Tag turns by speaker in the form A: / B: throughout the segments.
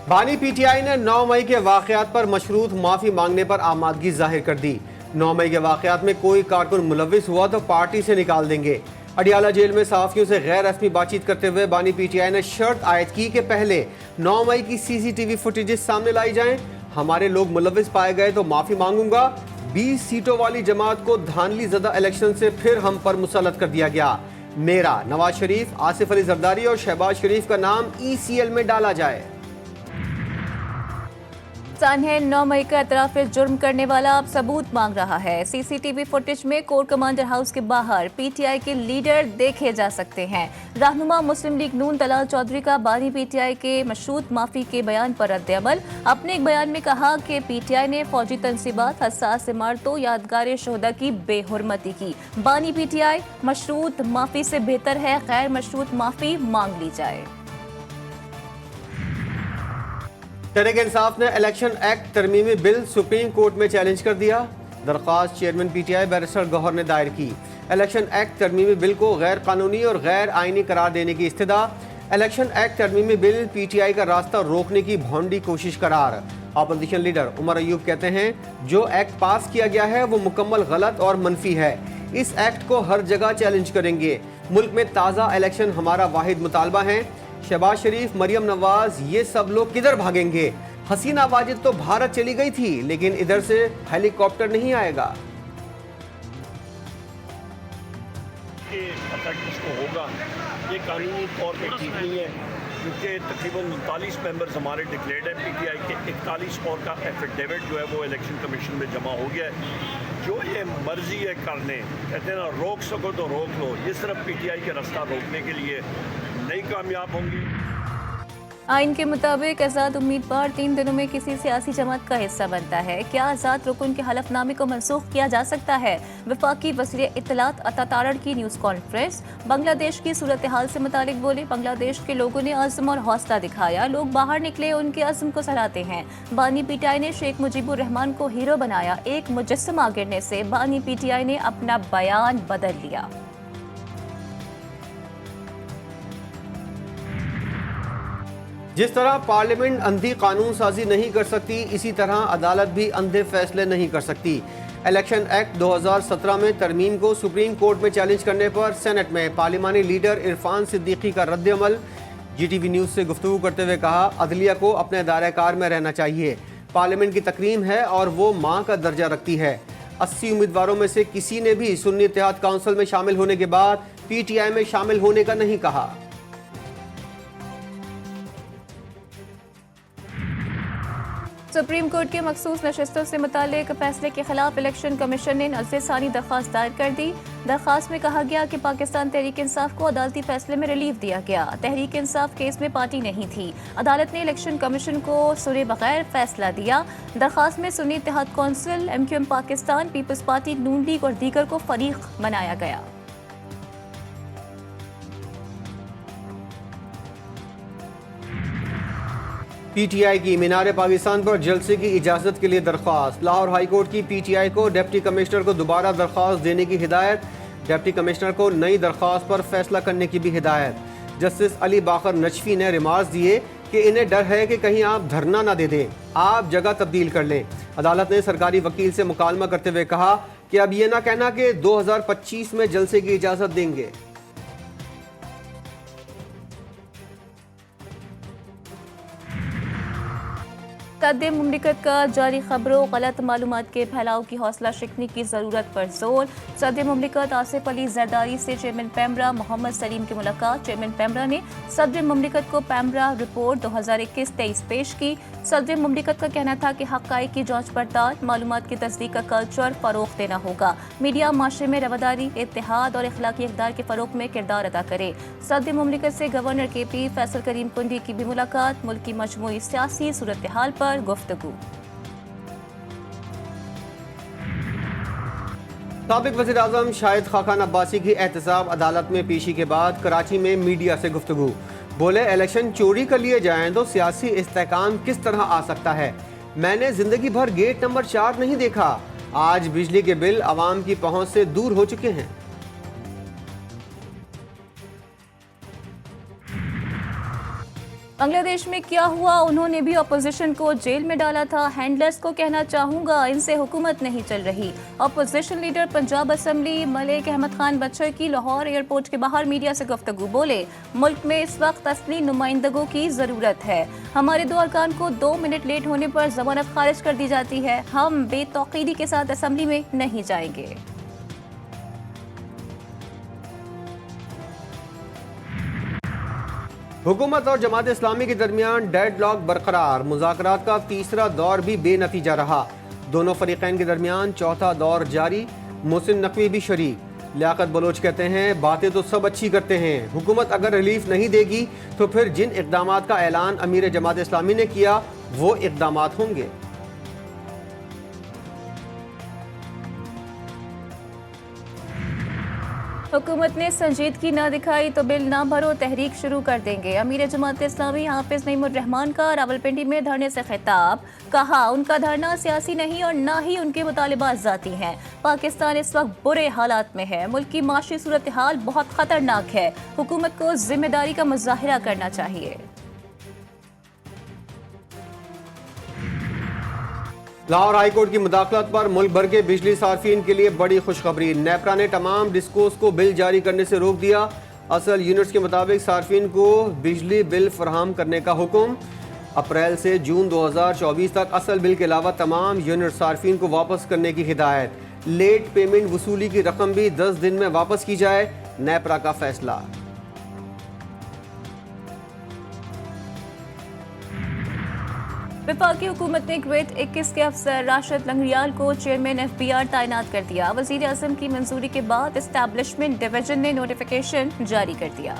A: बानी पीटीआई ने 9 मई के वाकयात पर मशरूत माफी मांगने पर आमादगी जाहिर कर दी। 9 मई के वाकयात में कोई कारकुन मुलविस हुआ तो पार्टी से निकाल देंगे। अडियाला जेल में सहाफियों से गैर रस्मी बातचीत करते हुए बानी पीटीआई ने शर्त आयद की कि पहले 9 मई की सीसीटीवी फुटेजेस सामने लाई जाएं। हमारे लोग मुलविस पाए गए तो माफी मांगूंगा। 20 सीटों वाली जमात को धांधली ज़दा इलेक्शन से फिर हम पर मुसल्लत कर दिया गया। मेरा नवाज शरीफ, आसिफ अली जरदारी और शहबाज शरीफ का नाम ECL में डाला जाए।
B: सानहेन 9 मई का एतराफ़ जुर्म करने वाला अब सबूत मांग रहा है। सीसीटीवी फुटेज में कोर कमांडर हाउस के बाहर पीटीआई के लीडर देखे जा सकते हैं। रहनुमा मुस्लिम लीग नून दलाल चौधरी का बानी पीटीआई के मशरूत माफी के बयान पर रद्द-ए-अमल। अपने एक बयान में कहा कि पीटीआई ने फौजी तंसीबात, हसास इमारतों, यादगार शोहदा की बेहुरमती की। बानी पीटीआई मशरूत माफी से बेहतर है गैर मशरूत माफी मांग ली जाए।
A: तहरीक इंसाफ ने इलेक्शन एक्ट तरमीमी बिल सुप्रीम कोर्ट में चैलेंज कर दिया। दरख्वास्त चेयरमैन पीटीआई बैरिस्टर गौहर ने दायर की। इलेक्शन एक्ट तरमीमी बिल को गैर कानूनी और गैर आइनी करार देने की इस्तदा। इलेक्शन एक्ट तरमीमी बिल पीटीआई का रास्ता रोकने की भौंडी कोशिश करार। अपोजिशन लीडर उमर अयूब कहते हैं जो एक्ट पास किया गया है वो मुकम्मल गलत और मनफी है। इस एक्ट को हर जगह चैलेंज करेंगे। मुल्क में ताज़ा इलेक्शन हमारा वाहिद मुतालबा है। शहबाज शरीफ, मरियम नवाज, ये सब लोग किधर भागेंगे? हसीना वाजिद तो भारत चली गई थी, लेकिन इधर से हेलीकॉप्टर नहीं आएगा।
C: इसको होगा ये कानूनी तौर पे ठीक नहीं है, क्योंकि तकरीबन 39 मेंबर्स हमारे डिक्लेयर्ड हैं पीटीआई के। 41 और का एफिडेविट जो है वो इलेक्शन कमीशन में जमा हो गया है। जो ये मर्जी है करने, कहते हैं ना रोक सको तो रोक लो, ये सिर्फ पीटीआई के रास्ता रोकने के लिए नहीं कामयाब होंगी।
B: आइन के मुताबिक आज़ाद उम्मीदवार 3 दिनों में किसी सियासी जमात का हिस्सा बनता है। क्या आज़ाद रुकन के हलफनामे को मनसूख किया जा सकता है? वफाकी वज़ीर इत्तलात अता तारड़ की न्यूज़ कॉन्फ्रेंस। बांग्लादेश की सूरत हाल से मुतालिक बोले, बांग्लादेश के लोगों ने अज़्म और हौसला दिखाया, लोग बाहर निकले, उनके अज़्म को सराहते हैं। बानी पीटीआई ने शेख मुजीबुर रहमान को हीरो बनाया, एक मुजस्समा गिरने से बानी पीटीआई ने अपना बयान बदल लिया।
A: जिस तरह पार्लियामेंट अंधी कानून साजी नहीं कर सकती, इसी तरह अदालत भी अंधे फैसले नहीं कर सकती। इलेक्शन एक्ट 2017 में तरमीम को सुप्रीम कोर्ट में चैलेंज करने पर सेनेट में पार्लिमानी लीडर इरफान सिद्दीकी का रद्द-ए-अमल। GTV न्यूज़ से गुफ्तगू करते हुए कहा, अदलिया को अपने दायरे-कार में रहना चाहिए। पार्लियामेंट की तकरीम है और वो माँ का दर्जा रखती है। 80 उम्मीदवारों में से किसी ने भी सुन्नी इत्तेहाद काउंसिल में शामिल होने के बाद PTI में शामिल होने का नहीं कहा।
B: सुप्रीम कोर्ट के मखसूस नशस्तों से मुतालिक फैसले के खिलाफ इलेक्शन कमीशन ने नज़्र सानी दरख्वास्त दायर कर दी। दरख्वास्त में कहा गया कि पाकिस्तान तहरीक इंसाफ को अदालती फैसले में रिलीफ दिया गया। तहरीक इंसाफ केस में पार्टी नहीं थी। अदालत ने इलेक्शन कमीशन को सुने बगैर फैसला दिया। दरख्वास्त में Sunni Ittehad council, MQM Pakistan, people's party, Noon league और दीगर को फरीक बनाया गया।
A: PTI की मीनार पाकिस्तान पर जलसे की इजाज़त के लिए दरख्वास्त। लाहौर हाई कोर्ट की PTI को डिप्टी कमिश्नर को दोबारा दरख्वास्त देने की हिदायत। डिप्टी कमिश्नर को नई दरख्वास्त पर फैसला करने की भी हिदायत। जस्टिस अली बाकर नजफी ने रिमार्क्स दिए कि इन्हें डर है कि कहीं आप धरना ना दे दें, आप जगह तब्दील कर लें। अदालत ने सरकारी वकील से मुकालमा करते हुए कहा कि अब ये ना कहना कि 2025 में जलसे की इजाज़त देंगे।
B: सदर मुमलिकत का जारी खबरों गलत मालूमात के फैलाव की हौसला शिकनी की ज़रूरत पर जोर। सदर मुमलिकत आसिफ अली जरदारी से चेयरमैन पैमरा मोहम्मद सलीम की मुलाकात। चेयरमैन पैमरा ने सदर मुमलिकत को पैमरा रिपोर्ट 2021-23 पेश की। सदर मुमलिकत का कहना था कि हक़ाइक़ की जांच पड़ताल, मालूमात की तस्दीक का कल्चर फ़रोग़ देना होगा। मीडिया माशरे में रवादारी, इत्तेहाद और इखलाकी इक़दार के फ़रोग़ में किरदार अदा करे। सदर मुमलिकत से गवर्नर KP फैसल करीम कुंडी की भी मुलाकात। मुल्क की मजमूई सियासी सूरत हाल पर गुफ्तगू।
A: साबिक़ वज़ीर आज़म शाहिद खाकान अब्बासी की एहतसाब अदालत में पेशी के बाद कराची में मीडिया से गुफ्तगू। बोले, इलेक्शन चोरी कर लिए जाएं तो सियासी इस्तेहकाम किस तरह आ सकता है? मैंने जिंदगी भर गेट नंबर 4 नहीं देखा। आज बिजली के बिल आवाम की पहुंच से दूर हो चुके हैं।
B: बांग्लादेश में क्या हुआ, उन्होंने भी अपोजिशन को जेल में डाला था। हैंडलर्स को कहना चाहूंगा, इनसे हुकूमत नहीं चल रही। Opposition leader Punjab assembly Malik Ahmad Khan Bachhar की लाहौर एयरपोर्ट के बाहर मीडिया से गुफ्तगू, बोले मुल्क में इस वक्त असली नुमाइंदगों की जरूरत है। हमारे 2 अरकान को 2 मिनट लेट होने पर जमानत खारिज कर दी जाती है। हम बेतौकीदी के साथ असम्बली में नहीं जाएंगे।
A: हुकूमत और जमात इस्लामी के दरमियान डेडलॉक बरकरार, मुज़ाकरात का तीसरा दौर भी बेनतीजा रहा। दोनों फरीकैन के दरमियान चौथा दौर जारी, मोहसिन नकवी भी शरीक। लियाकत बलोच कहते हैं बातें तो सब अच्छी करते हैं, हुकूमत अगर रिलीफ नहीं देगी तो फिर जिन इक़दामात का ऐलान अमीर जमात इस्लामी ने किया वो इक़दामात होंगे।
B: हुकूमत ने संजीदगी न दिखाई तो बिल ना भरो, तहरीक शुरू कर देंगे। अमीर जमात इस्लामी हाफिज नईमुर रहमान का रावलपिंडी में धरने से खिताब, कहा उनका धरना सियासी नहीं और ना ही उनके मुतालिबात जाती हैं। पाकिस्तान इस वक्त बुरे हालात में है, मुल्क की माशी सूरत हाल बहुत खतरनाक है, हुकूमत को जिम्मेदारी का मुजाहिरा करना चाहिए।
A: लाहौर हाईकोर्ट की मुदाखलत पर मुल्क भर के बिजली सार्फिन के लिए बड़ी खुशखबरी, नेपरा ने तमाम डिस्कोस को बिल जारी करने से रोक दिया। असल यूनिट्स के मुताबिक सार्फिन को बिजली बिल फराहम करने का हुक्म। अप्रैल से जून 2024 तक असल बिल के अलावा तमाम यूनिट सार्फिन को वापस करने की हिदायत। लेट पेमेंट वसूली की रकम भी 10 दिन में वापस की जाए, नेपरा का फैसला।
B: वफाकी हुकूमत ने कुवैत 21 के अफसर राशिद लंगरियाल को चेयरमैन FBI तैनात कर दिया। वजीर आज़म की मंजूरी के बाद एस्टैब्लिशमेंट डिवीजन ने नोटिफिकेशन जारी कर दिया।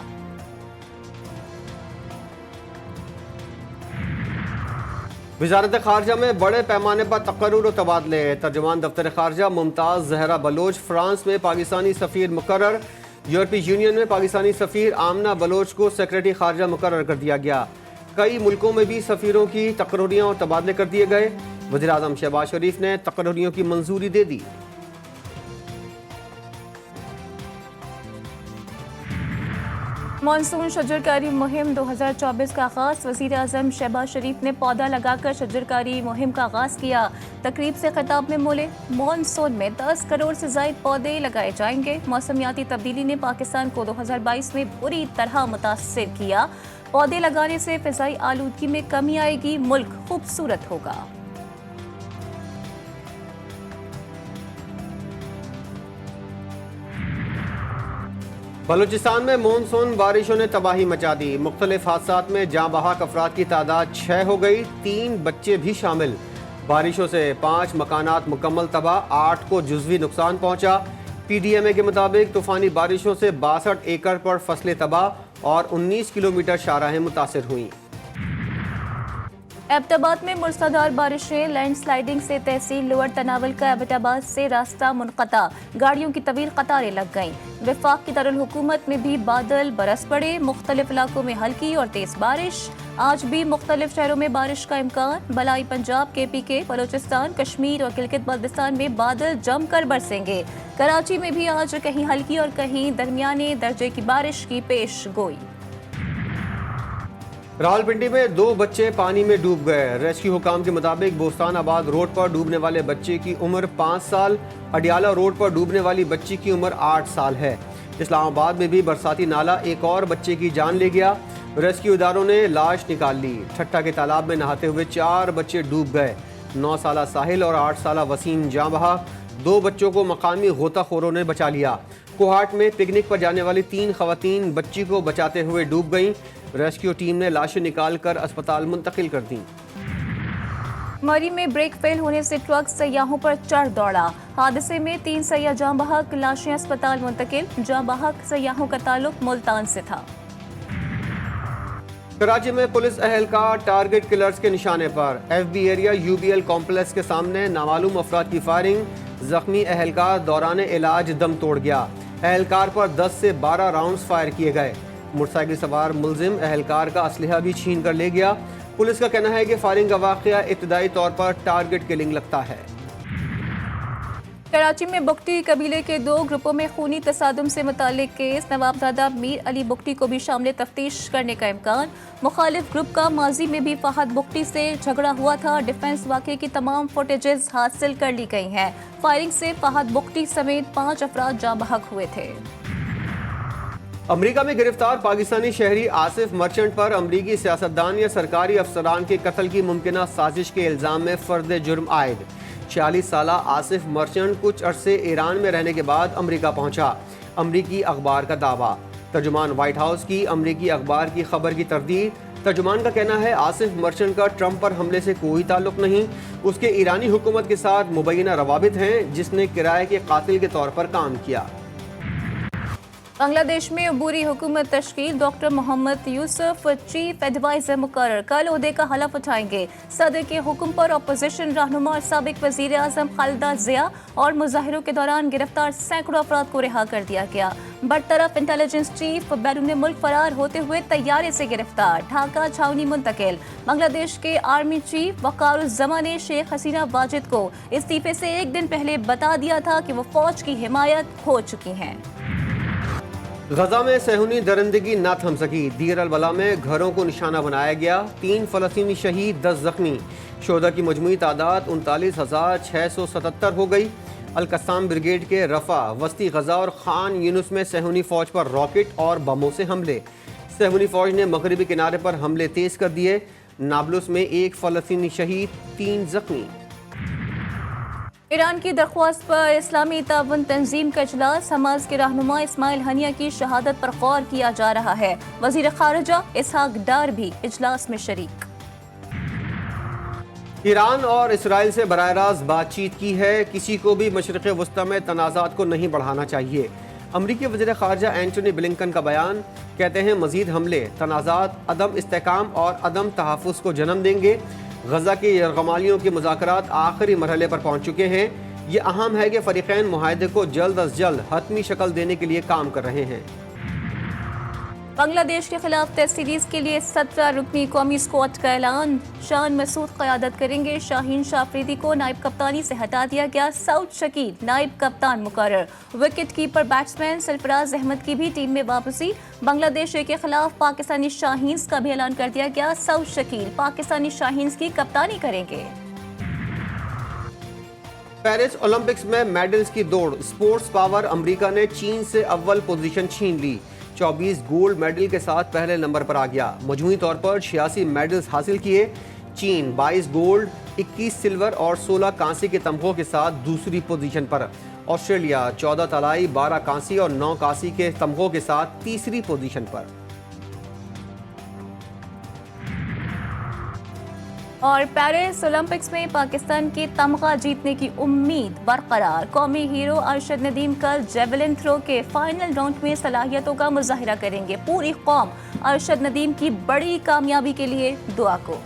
A: वजारत खारजा में बड़े पैमाने पर तकर्रुर और तबादले। तर्जुमान दफ्तर खारजा मुमताज़ जहरा बलोच फ्रांस में पाकिस्तानी सफ़ीर मुकर्रर। यूरोपीय यूनियन में पाकिस्तानी सफ़ीर आमना बलोच को सेक्रेटरी खारजा मुकर्रर कर दिया गया। कई मुल्कों में भी सफ़ीरों की तकर्रुरियाँ और तबादले कर दिए गए। वज़ीर आज़म शहबाज शरीफ ने तकर्रुरियों की मंजूरी दे दी।
B: मानसून शजरकारी मुहिम 2024 का आगाज, वज़ीर आज़म शहबाज शरीफ ने पौधा लगाकर शजरकारी मुहिम का आगाज किया। तकरीब से खिताब में बोले मानसून में 10 करोड़ से ज़ायद पौधे लगाए जाएंगे। मौसमियाती तब्दीली ने पाकिस्तान को 2022 में बुरी तरह मुतासिर किया। पौधे लगाने से फ़िज़ाई आलूदगी में कमी आएगी, मुल्क खूबसूरत होगा।
A: बलूचिस्तान में मानसून बारिशों ने तबाही मचा दी। मुख्तलिफ हादसात में जाँ बहक अफराद की तादाद 6 हो गई, 3 बच्चे भी शामिल। बारिशों से 5 मकानात मुकम्मल तबाह, 8 को जुज़वी नुकसान पहुंचा। PDMA के मुताबिक तूफानी बारिशों से 62 एकड़ पर फसलें तबाह और 19 किलोमीटर शाहराहें मुतासिर हुई।
B: एबटाबाद में मूसलाधार बारिशें, लैंडस्लाइडिंग से तहसील लोअर तनावल का एबटाबाद से रास्ता मुनक़ता, गाड़ियों की तवील कतारें लग गईं। वफाक की दारुल हुकूमत में भी बादल बरस पड़े, मुख्तलिफ इलाकों में हल्की और तेज बारिश। आज भी मुख्तलिफ शहरों में बारिश का इम्कान। बलाई पंजाब, KPK, बलोचिस्तान, कश्मीर और गिलगित बल्तिस्तान में बादल जमकर बरसेंगे। कराची में भी आज कहीं हल्की और कहीं दरमियाने दर्जे की बारिश की पेश गोई।
A: रावलपिंडी में 2 बच्चे पानी में डूब गए। रेस्क्यू हुकाम के मुताबिक बोस्तानाबाद रोड पर डूबने वाले बच्चे की उम्र 5 साल, अडियाला रोड पर डूबने वाली बच्ची की उम्र 8 साल है। इस्लामाबाद में भी बरसाती नाला एक और बच्चे की जान ले गया। रेस्क्यू इदारों ने लाश निकाल ली। ठट्टा के तालाब में नहाते हुए 4 बच्चे डूब गए। 9 साला साहिल और 8 साला वसीम जाँ बहा। 2 बच्चों को मकामी गोताखोरों ने बचा लिया। कोहाट में पिकनिक पर जाने वाली 3 खवातीन बच्ची को बचाते हुए डूब गईं। रेस्क्यू टीम ने लाशें निकालकर अस्पताल मुंतकिल कर दी।
B: मरी में ब्रेक फेल होने से ट्रक सयाहों पर चढ़ दौड़ा। हादसे में 3 सयाह जाँ बहक, लाशें अस्पताल मुंतकिल। जाँ बहक सयाहों का ताल्लुक मुल्तान से था।
A: कराची में पुलिस एहलकार टारगेट किलर्स के निशाने पर। FB एरिया UBL कॉम्प्लेक्स के सामने नामालूम अफराद की फायरिंग, जख्मी एहलकार दौरान इलाज दम तोड़ गया। एहलकार पर 10 से 12 राउंड्स फायर किए गए। मोटरसाइकिल सवार मुलजिम एहलकार का असलहा भी छीन कर ले गया। पुलिस का कहना है कि फायरिंग का वाकया इब्तदाई तौर पर टारगेट किलिंग लगता है।
B: कराची में बुगटी कबीले के 2 ग्रुपों में खूनी तसादुम से मुतालिक केस, नवाबजादा मीर अली बुगटी को भी शामिल तफ्तीश करने का इम्कान। मुखालिफ ग्रुप का माजी में भी फहद बुगटी से झगड़ा हुआ था। डिफेंस वाक़े की तमाम फुटेजेस हासिल कर ली गई हैं। फायरिंग से फहद बुगटी समेत 5 अफराद जाँ बहक हुए थे।
A: अमेरिका में गिरफ्तार पाकिस्तानी शहरी आसिफ मर्चेंट पर अमरीकी सियासतदान या सरकारी अफसरान के कत्ल की मुमकिना साजिश के इल्ज़ाम में फर्द जुर्म आयद। 46 साला आसिफ मर्चेंट कुछ अरसे ईरान में रहने के बाद अमेरिका पहुंचा। अमरीकी अखबार का दावा। तर्जुमान व्हाइट हाउस की अमरीकी अखबार की खबर की तरदीद। तर्जुमान का कहना है आसिफ मर्चेंट का ट्रंप पर हमले से कोई ताल्लुक नहीं। उसके ईरानी हुकूमत के साथ मुबैना रवाबित हैं, जिसने किराए के कातिल के तौर पर काम किया।
B: बांग्लादेश में अबूरी हुकूमत तश्कील, doctor Mohammad Yusuf chief adviser मुकर्रर, कल ओहदे का हलफ उठाएंगे। सदर के हुक्म पर अपोजिशन रहनुमा और साबिक वजीर आजम खालिदा जिया और मुजाहिरों के दौरान गिरफ्तार सैकड़ों अफराद को रिहा कर दिया गया। बरतरफ इंटेलिजेंस चीफ बैरून मुल्क फरार होते हुए तैयारे से गिरफ्तार, ढाका छावनी मुंतकिल। बांग्लादेश के आर्मी चीफ वकारुज्जमा ने शेख हसीना वाजिद को इस्तीफे से एक दिन पहले बता दिया था कि वो फौज की हिमायत खो चुकी हैं।
A: गजा में सहूनी दरिंदगी न थम सकी। दीर अल बला में घरों को निशाना बनाया गया। 3 फ़लस्तीनी शहीद, 10 जख्मी। शोधा की मजमूई तादाद 39,677 हो गई। अल-कस्साम ब्रिगेड के रफ़ा, वस्ती गजा और खान यूनुस में सहूनी फ़ौज पर रॉकेट और बमों से हमले। सहूनी फ़ौज ने मगरबी किनारे पर हमले तेज़ कर दिए। नाबलुस में 1 फ़लस्तीनी शहीद, 3 जख्मी।
B: ईरान की दरख्वास्त पर इस्लामी ताउन तंजीम का इजलास, हमास के रहनुमा इस्माइल हनिया की शहादत पर गौर किया जा रहा है। वजीर खारजा इसहाक डार भी इजलास में शरीक।
A: ईरान और इसराइल से बराह रास्त बातचीत की है। किसी को भी मशरिक़ वस्ता में तनाज़ात को नहीं बढ़ाना चाहिए। अमरीकी वज़ीर ख़ारजा एंटनी ब्लिंकन का बयान। कहते हैं मज़ीद हमले तनाज़ात, अदम इस्तेकाम और अदम तहफ़्फ़ुज़ को जन्म देंगे। गजा के यरगमालियों के मुज़ाकरात आखिरी मरहले पर पहुँच चुके हैं। ये अहम है कि फ़रीक़ैन मुआहदे को जल्द अज जल्द हतमी शक्ल देने के लिए काम कर रहे हैं।
B: बांग्लादेश के खिलाफ टेस्ट सीरीज के लिए 17 रुकनी कौमी स्क्वाड का ऐलान। शान मसूद क़यादत करेंगे। शाहीन शाह अफरीदी को नायब कप्तानी से हटा दिया गया। सऊद शकील नायब कप्तान मुकर्रर। Wicket keeper batsman Sarfaraz Ahmed की भी टीम में वापसी। बांग्लादेश के खिलाफ पाकिस्तानी शाहीन्स का भी ऐलान कर दिया गया। सऊद शकील पाकिस्तानी शाहीन्स की कप्तानी करेंगे।
A: पेरिस ओलंपिक्स में मेडल्स की दौड़, स्पोर्ट्स पावर अमेरिका ने चीन से अव्वल पोजीशन छीन ली। 24 गोल्ड मेडल के साथ पहले नंबर पर आ गया। मजमूई तौर पर 86 मेडल्स हासिल किए। चीन 22 गोल्ड, 21 सिल्वर और 16 कांसे के तमगों के साथ दूसरी पोजीशन पर। ऑस्ट्रेलिया 14 तलाई, 12 कांसी और 9 कांसी के तमगों के साथ तीसरी पोजीशन पर।
B: और पेरिस ओलंपिक्स में पाकिस्तान की तमगा जीतने की उम्मीद बरकरार। कौमी हीरो अरशद नदीम कल जेवलिन थ्रो के फाइनल राउंड में सलाहियतों का मुजाहिरा करेंगे। पूरी कौम अरशद नदीम की बड़ी कामयाबी के लिए दुआ को।